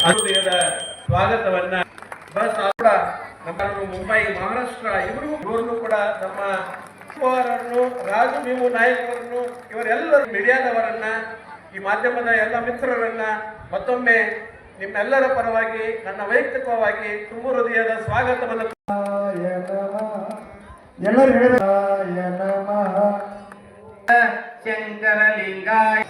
ಹೃದಯದ ಸ್ವಾಗತವನ್ನ ಬಸ್ ನಮ್ಮ ಮುಂಬೈ ಮಹಾರಾಷ್ಟ್ರ ಇವ್ರಿಗೂ ಕೂಡ ನಮ್ಮ ರಾಜು ಭೀಮು ನಾಯಕರನ್ನು ಇವರೆಲ್ಲರೂ ಮೀಡಿಯಾದವರನ್ನ ಈ ಮಾಧ್ಯಮದ ಎಲ್ಲ ಮಿತ್ರರನ್ನ ಮತ್ತೊಮ್ಮೆ ನಿಮ್ಮೆಲ್ಲರ ಪರವಾಗಿ ನನ್ನ ವೈಯಕ್ತಿಕವಾಗಿ ತುಂಬ ಹೃದಯದ ಸ್ವಾಗತವನ್ನು ಶಂಕರಲಿಂಗಾಯ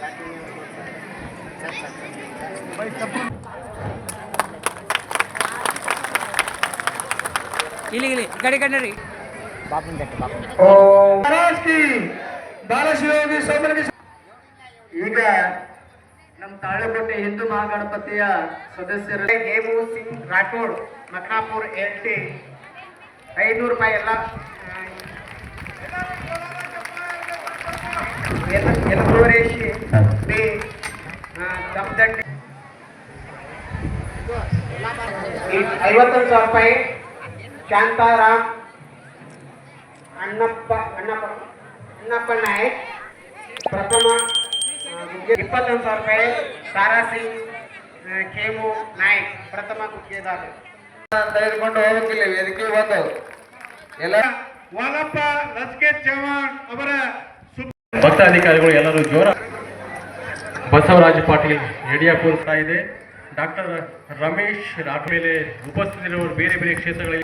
ಇಲ್ಲಿ ಕಡೆ ಕಣ್ರಿ ಈಗ ನಮ್ಮ ತಾಳೆಕೋಟೆ ಹಿಂದೂ ಮಹಾಗಣಪತಿಯ ಸದಸ್ಯರು ಹೇಮು ಸಿಂಗ್ ರಾಠೋಡ್ ಮಖಾಪುರ್ LT 500 ರೂಪಾಯಿ ಯಲಗೋರೇಶಿ ಬಿ ದಮ್ದಂಡಿ 51,000 ರೂಪಾಯಿ ಶಾಂತಾರಾಮ್ ಅಣ್ಣಪ್ಪ ನಾಯಕ್ ಪ್ರಥಮ 21,000 ರೂಪಾಯಿ ತಾರಾ ಸಿಂಗ್ ಖೇಮು ನಾಯಕ್ ಪ್ರಥಮ ಗುತ್ತಿಗೆದಾರ ತೆಗೆದುಕೊಂಡು ಹೋಗಕ್ಕಿಲ್ಲ ವೇದಿಕೆ ಬಂದು ಎಲ್ಲ ವಾಲಪ್ಪ ಲಸ್ಕೆ ಚವ್ಹಾಣ್ ಅವರ ಭಕ್ತಾಧಿಕಾರಿಗಳು ಎಲ್ಲರೂ ಜೋರ ಬಸವರಾಜ ಪಾಟೀಲ್ ಯಡಿಯಾಪುರ ಇದೆ. ಡಾಕ್ಟರ್ ರಮೇಶ್ ರಾಠ್ ಮೇಲೆ ಉಪಸ್ಥಿತರಿರುವವರು ಬೇರೆ ಬೇರೆ ಕ್ಷೇತ್ರಗಳಲ್ಲಿ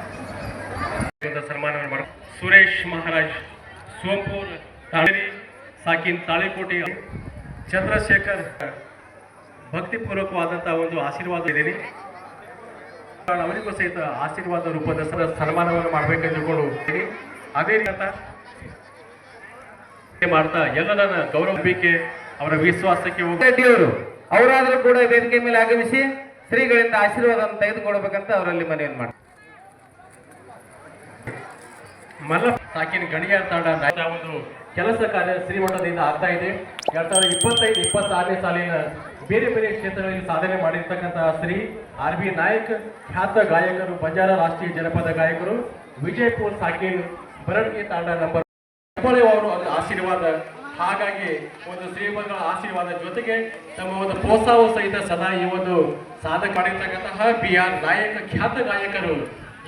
ಸನ್ಮಾನವನ್ನು ಮಾಡಿ ಸುರೇಶ್ ಮಹಾರಾಜ್ ಸೋಂಪುರ್ ಸಾಕಿನ್ ತಾಳಿಕೋಟೆ ಚಂದ್ರಶೇಖರ್ ಭಕ್ತಿಪೂರ್ವಕವಾದಂತಹ ಒಂದು ಆಶೀರ್ವಾದ ಇದೆ. ಅವರಿಗೂ ಸಹಿತ ಆಶೀರ್ವಾದ ರೂಪದ ಸನ್ಮಾನವನ್ನು ಮಾಡಬೇಕೆಂದುಕೊಂಡು ಅದೇ ಮಾಡ್ತಾ ಎಲ್ಲರ ಗೌರವಕ್ಕೆ ಅವರ ವಿಶ್ವಾಸಕ್ಕೆ ರೆಡ್ಡಿಯವರು ಅವರಾದರೂ ಕೂಡ ವೇದಿಕೆ ಮೇಲೆ ಆಗಮಿಸಿ ಶ್ರೀಗಳಿಂದ ಆಶೀರ್ವಾದವನ್ನು ತೆಗೆದುಕೊಳ್ಬೇಕಂತ ಅವರಲ್ಲಿ ಮನವಿಯನ್ನು ಮಾಡಿ ಮಲ್ಲ ಸಾಕಿನ ಗಣಿಯ ತಂಡ ಒಂದು ಕೆಲಸ ಕಾರ್ಯ ಶ್ರೀಮಠದಿಂದ ಆಗ್ತಾ ಇದೆ. 2025-26ನೇ ಸಾಲಿನ ಬೇರೆ ಬೇರೆ ಕ್ಷೇತ್ರಗಳಲ್ಲಿ ಸಾಧನೆ ಮಾಡಿರ್ತಕ್ಕಂತಹ ಶ್ರೀ RB ನಾಯಕ್ ಖ್ಯಾತ ಗಾಯಕರು, ಬಂಜಾರ ರಾಷ್ಟ್ರೀಯ ಜನಪದ ಗಾಯಕರು, ವಿಜಯಪುರ ಸಾಕಿನ್ ಬರಡ್ಗಿ ತಾಂಡ ನಂಬರ್ ಅವರು ಒಂದು ಆಶೀರ್ವಾದ. ಹಾಗಾಗಿ ಒಂದು ಶ್ರೀಮಠಗಳ ಆಶೀರ್ವಾದ ಜೊತೆಗೆ ತಮ್ಮ ಒಂದು ಪ್ರೋತ್ಸಾಹ ಸಹಿತ ಸದಾ ಈ ಒಂದು ಸಾಧನೆ ಮಾಡಿರ್ತಕ್ಕಂತಹ BR ನಾಯಕ ಖ್ಯಾತ ಗಾಯಕರು.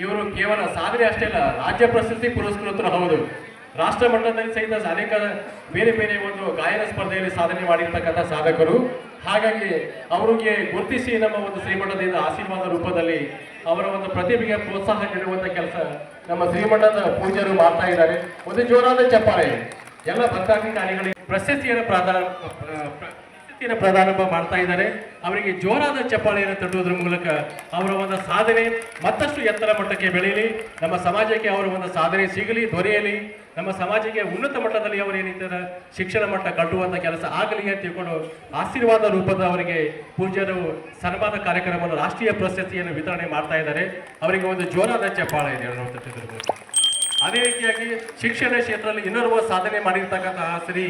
ಇವರು ಕೇವಲ ಸಾಧನೆ ಅಷ್ಟೇ ಅಲ್ಲ, ರಾಜ್ಯ ಪ್ರಶಸ್ತಿ ಪುರಸ್ಕೃತರು ಹೌದು. ರಾಷ್ಟ್ರ ಮಟ್ಟದಲ್ಲಿ ಸಹಿತ ಅನೇಕ ಬೇರೆ ಬೇರೆ ಒಂದು ಗಾಯನ ಸ್ಪರ್ಧೆಯಲ್ಲಿ ಸಾಧನೆ ಮಾಡಿರ್ತಕ್ಕಂಥ ಸಾಧಕರು. ಹಾಗಾಗಿ ಅವರಿಗೆ ಗುರುತಿಸಿ ನಮ್ಮ ಒಂದು ಶ್ರೀಮಠದಿಂದ ಆಶೀರ್ವಾದ ರೂಪದಲ್ಲಿ ಅವರ ಒಂದು ಪ್ರತಿಭೆಗೆ ಪ್ರೋತ್ಸಾಹ ನೀಡುವಂಥ ಕೆಲಸ ನಮ್ಮ ಶ್ರೀಮಠದ ಪೂಜ್ಯರು ಮಾಡ್ತಾ ಇದ್ದಾರೆ. ಒಂದು ಜೋರಾದ ಚಪ್ಪಾಳೆ ಎಲ್ಲ ಭಕ್ತಾಧಿಕಾರಿಗಳಿಗೆ ಪ್ರಶಸ್ತಿಯನ್ನು ಪ್ರಾರಂಭ ಮಾಡ್ತಾ ಇದ್ದಾರೆ. ಅವರಿಗೆ ಜೋರಾದ ಚಪ್ಪಾಳೆಯನ್ನು ತಟ್ಟುವುದರ ಮೂಲಕ ಅವರ ಒಂದು ಸಾಧನೆ ಮತ್ತಷ್ಟು ಎತ್ತರ ಮಟ್ಟಕ್ಕೆ ಬೆಳೆಯಲಿ, ನಮ್ಮ ಸಮಾಜಕ್ಕೆ ಅವರ ಒಂದು ಸಾಧನೆ ಸಿಗಲಿ, ದೊರೆಯಲಿ, ನಮ್ಮ ಸಮಾಜಕ್ಕೆ ಉನ್ನತ ಮಟ್ಟದಲ್ಲಿ ಅವರೇನಿದ್ದಾರೆ ಶಿಕ್ಷಣ ಮಟ್ಟ ಕಟ್ಟುವಂಥ ಕೆಲಸ ಆಗಲಿ ಅಂತ ತಿಳ್ಕೊಂಡು ಆಶೀರ್ವಾದ ರೂಪದ ಅವರಿಗೆ ಪೂಜ್ಯರು ಸನ್ಮಾನ ಕಾರ್ಯಕ್ರಮವನ್ನು ರಾಷ್ಟ್ರೀಯ ಪ್ರಶಸ್ತಿಯನ್ನು ವಿತರಣೆ ಮಾಡ್ತಾ ಇದ್ದಾರೆ. ಅವರಿಗೆ ಒಂದು ಜೋರಾದ ಚಪ್ಪಾಳೆ ಇದೆ. ಅದೇ ರೀತಿಯಾಗಿ ಶಿಕ್ಷಣ ಕ್ಷೇತ್ರದಲ್ಲಿ ಇನ್ನೋರ್ವ ಸಾಧನೆ ಮಾಡಿರ್ತಕ್ಕಂತಹ ಶ್ರೀ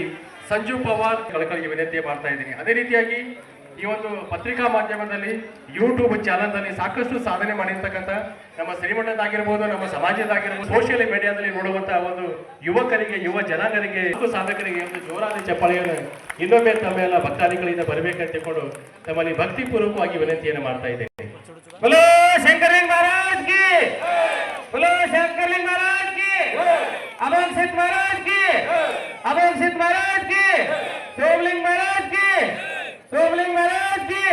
ಸಂಜು ಪವಾರ್ ಕಳಕಳಿಗೆ ವಿನಂತಿ ಮಾಡ್ತಾ ಇದ್ದೀನಿ. ಅದೇ ರೀತಿಯಾಗಿ ಈ ಒಂದು ಪತ್ರಿಕಾ ಮಾಧ್ಯಮದಲ್ಲಿ ಯೂಟ್ಯೂಬ್ ಚಾನಲ್ನಲ್ಲಿ ಸಾಕಷ್ಟು ಸಾಧನೆ ಮಾಡಿರ್ತಕ್ಕಂಥ ನಮ್ಮ ಶ್ರೀಮಠದಾಗಿರ್ಬೋದು, ನಮ್ಮ ಸಮಾಜದಾಗಿರ್ಬೋದು, ಸೋಷಿಯಲ್ ಮೀಡಿಯಾದಲ್ಲಿ ನೋಡುವಂತಹ ಒಂದು ಯುವಕರಿಗೆ, ಯುವ ಜನಾಂಗರಿಗೆ, ಸಾಧಕರಿಗೆ ಒಂದು ಜೋರಾದ ಚಪ್ಪಾಳೆಯನ್ನು ಇನ್ನೊಮ್ಮೆ ತಮ್ಮೆಲ್ಲ ಭಕ್ತಾದಿಗಳಿಂದ ಬರಬೇಕಂತ ತಿಳ್ಕೊಂಡು ತಮ್ಮಲ್ಲಿ ಭಕ್ತಿಪೂರ್ವಕವಾಗಿ ವಿನಂತಿಯನ್ನು ಮಾಡ್ತಾ ಇದ್ದೇನೆ. बोलो शंकरलिंग महाराज की, बोलो शंकरलिंग महाराज की, अभंसित महाराज की, अभंसित महाराज की, सोमलिंग महाराज की, सोमलिंग महाराज की.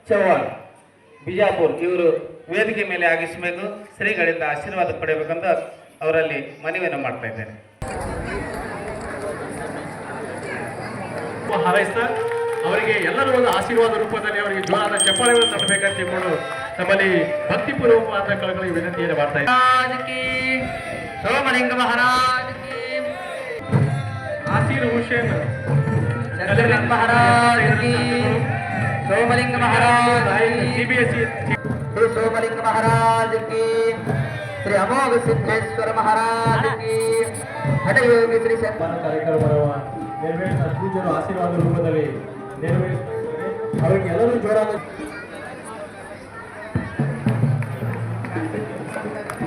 ಚವ್ಹಾಣ್ ಬಿಜಾಪುರ್ ಇವರು ವೇದಿಕೆ ಮೇಲೆ ಆಗಿಸಬೇಕು, ಶ್ರೀಗಳಿಂದ ಆಶೀರ್ವಾದ ಪಡೆಯಬೇಕಂತ ಅವರಲ್ಲಿ ಮನವಿಯನ್ನು ಮಾಡ್ತಾ ಇದ್ದೇನೆ. ಹಾರೈಸ್ತಾ ಅವರಿಗೆ ಎಲ್ಲರೂ ಒಂದು ಆಶೀರ್ವಾದ ರೂಪದಲ್ಲಿ ಅವರಿಗೆ ಜೋರಾದ ಚಪ್ಪಾಳೆಯನ್ನು ತಟ್ಟಬೇಕಂತ ತಿಳ್ಕೊಂಡು ತಮ್ಮಲ್ಲಿ ಭಕ್ತಿಪೂರ್ವಕವಾದ ಕಳಕಳಿ ವಿನಂತಿಯನ್ನು ಮಾಡ್ತಾ ಇದ್ದಾರೆ. ಸೋಮಲಿಂಗ ಮಹಾರಾಜ್ ಕಿ, ಆಸೀರ್ ಹುಸೇನ್ ಶಂಕರಲಿಂಗ ಮಹಾರಾಜ್ ಕಿ, ಸೋಮಲಿಂಗ ಮಹಾರಾಜ್ CBSE श्री सोमलिंग महाराज की, श्री अमोघ सिद्धेश्वर महाराज की, हठयोगी श्री ಕಾರ್ಯಕ್ರಮವನ್ನು ನೆರವೇರಿಸಿದ ಪೂಜ್ಯರು ಆಶೀರ್ವಾದ ರೂಪದಲ್ಲಿ ನೆರವೇರಿಸುತ್ತಾರೆ. ಅವರಿಗೆ ಎಲ್ಲರೂ ಜೋರಾದ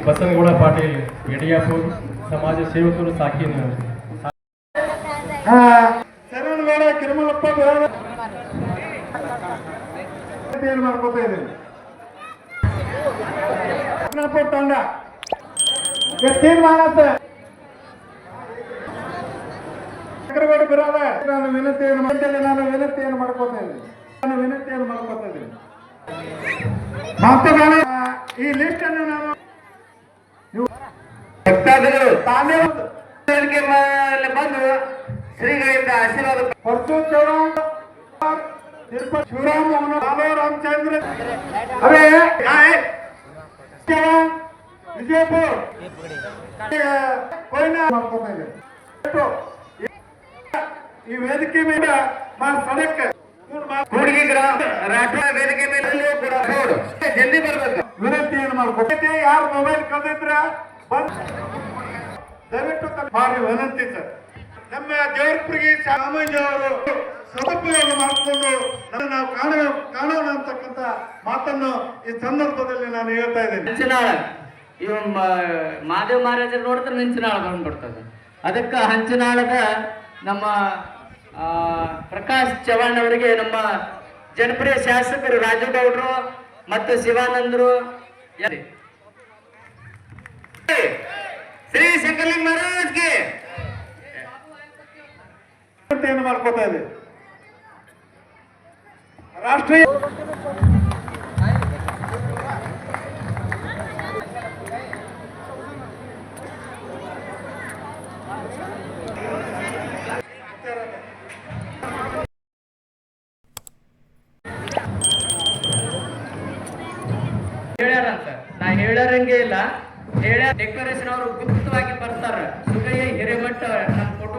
ಬಸನಗೌಡ ಪಾಟೀಲ್ ಯಡಿಯಾಪುರ ಸಮಾಜ ಸೇವಕರು ಸಾಕಿನ ಶರಣಗೌಡ ಕಿರುಮಲಪ್ಪ ಏನು ಮಾಡ್ಕೋತಾ ಇದ್ದೀನಿ ತಂಡ ತೀರ್ಮಾನ ಬಿರಾದ ನಾನು ವಿನಂತಿಯನ್ನು ಮಾಡ್ಕೋತಾ ಇದ್ದೀನಿ ಮಾತುಗಳ ಈ ಲಿಸ್ಟ್ ಅನ್ನು ನಾನು ಭಕ್ತಾದಿಗಳು ತಾನೇ ವೇದಿಕೆ ಮೇಲೆ ಬಂದು ಶ್ರೀಗಳಿಂದ ಆಶೀರ್ವಾದ परसों चौहान तिरुपति शिवराम मोहन बालो रामचंद्र अरे चौहान विजयपुर कोई ना ಈ ವೇದಿಕೆ ಮೇಲೆ ಸಡಕ್ ಕೂಡಿಗೆ ಗ್ರಾಮ ರಾಷ್ಟ್ರ ವೇದಿಕೆ ಮೇಲೆ ಕೂಡ ಜಲ್ದಿ ಬರ್ಬೇಕು ವಿನಂತಿಯನ್ನು ಮಾಡ್ಕೊಟ್ಟೆ ಯಾರು ಮೊಬೈಲ್ ಕಳೆದಿದ್ರ ಬಂದ್ ದಯವಿಟ್ಟು ಮಾಡಿ ವಿನಂತಿ ಸರ್ ನಮ್ಮ ದೇವರಪುರಿಗೆ ಸಾಮಾನ್ಯ ಅವರು ಸದುಪಯೋಗ ಮಾಡಿಕೊಂಡು ನಾವು ಕಾಣೋಣ ಅಂತಕ್ಕಂಥ ಮಾತನ್ನು ಈ ಸಂದರ್ಭದಲ್ಲಿ ನಾನು ಹೇಳ್ತಾ ಇದ್ದೇನೆ ಹಂಚಿನಾಳ ಇವ ಮಾದೇವ್ ಮಹಾರಾಜರು ನೋಡಿದ್ರೆ ಹಂಚಿನಾಳ ಬಂದ್ಬಿಡ್ತದೆ ಅದಕ್ಕೆ ಹಂಚಿನಾಳದ ನಮ್ಮ ಪ್ರಕಾಶ್ ಚವ್ಹಾಣ್ ಅವರಿಗೆ ನಮ್ಮ ಜನಪ್ರಿಯ ಶಾಸಕರು ರಾಜು ಗೌಡ್ರು ಮತ್ತು ಶಿವಾನಂದರು ಶ್ರೀ ಶಂಕರಲಿಂಗ ಮಹಾರಾಜ್ಗೆ ಏನು ಮಾಡ್ಕೋತಾ ಇದೆ ರಾಷ್ಟ್ರೀಯ ಹೇಳ್ಯಾರಂತ ನಾ ಹೇಳರಂಗೆ ಇಲ್ಲ ಡೆಕೋರೇಷನ್ ಅವರು ಗುಪ್ತವಾಗಿ ಬರ್ತಾರ ಸುಗಯ್ಯ ಹಿರೇಮಠ ನಮ್ಮ ಫೋಟೋ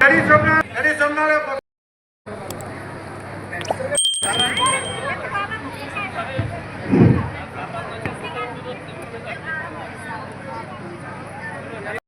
स्टडी